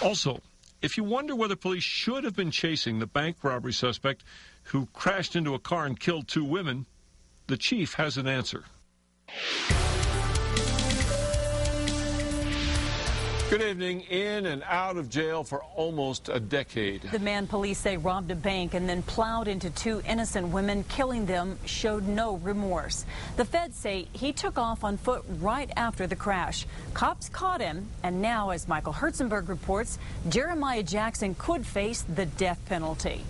Also, if you wonder whether police should have been chasing the bank robbery suspect who crashed into a car and killed 2 women, the chief has an answer. Good evening. In and out of jail for almost a decade. The man police say robbed a bank and then plowed into 2 innocent women, killing them, showed no remorse. The feds say he took off on foot right after the crash. Cops caught him, and now, as Michael Herzenberg reports, Jeremiah Jackson could face the death penalty.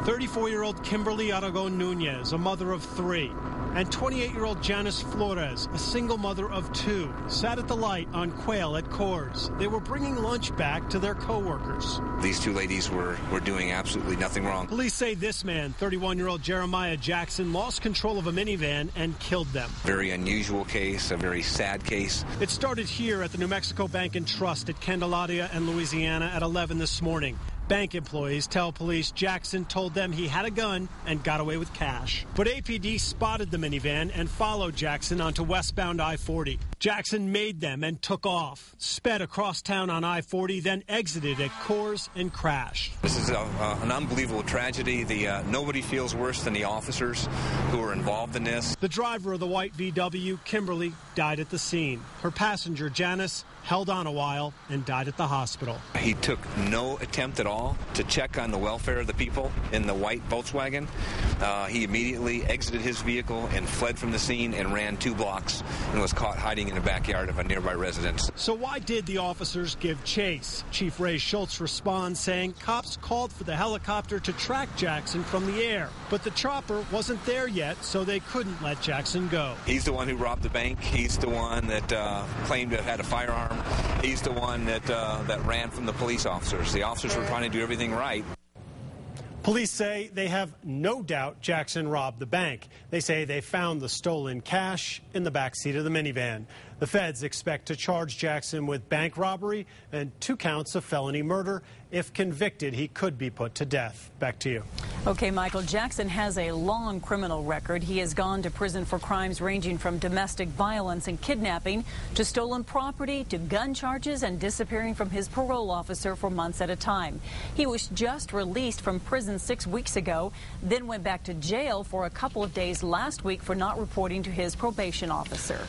34-year-old Kimberly Aragon Nunez, a mother of 3, and 28-year-old Janice Flores, a single mother of 2, sat at the light on Quail at Coors. They were bringing lunch back to their co-workers. These 2 ladies were doing absolutely nothing wrong. Police say this man, 31-year-old Jeremiah Jackson, lost control of a minivan and killed them. Very unusual case, a very sad case. It started here at the New Mexico Bank and Trust at Candelaria and Louisiana at 11 this morning. Bank employees tell police Jackson told them he had a gun and got away with cash. But APD spotted the minivan and followed Jackson onto westbound I-40. Jackson made them and took off, sped across town on I-40, then exited at Coors and crashed. This is an unbelievable tragedy. Nobody feels worse than the officers who were involved in this. The driver of the white VW, Kimberly, died at the scene. Her passenger, Janice, held on a while and died at the hospital. He took no attempt at all to check on the welfare of the people in the white Volkswagen. He immediately exited his vehicle and fled from the scene and ran 2 blocks and was caught hiding in the backyard of a nearby residence. So why did the officers give chase? Chief Ray Schultz responds saying cops called for the helicopter to track Jackson from the air, but the chopper wasn't there yet, so they couldn't let Jackson go. He's the one who robbed the bank. He's the one that claimed to have had a firearm. He's the one that ran from the police officers. The officers were trying to do everything right. Police say they have no doubt Jackson robbed the bank. They say they found the stolen cash in the backseat of the minivan. The feds expect to charge Jackson with bank robbery and 2 counts of felony murder. If convicted, he could be put to death. Back to you. Okay, Michael, Jackson has a long criminal record. He has gone to prison for crimes ranging from domestic violence and kidnapping to stolen property to gun charges and disappearing from his parole officer for months at a time. He was just released from prison 6 weeks ago, then went back to jail for a couple of days last week for not reporting to his probation officer.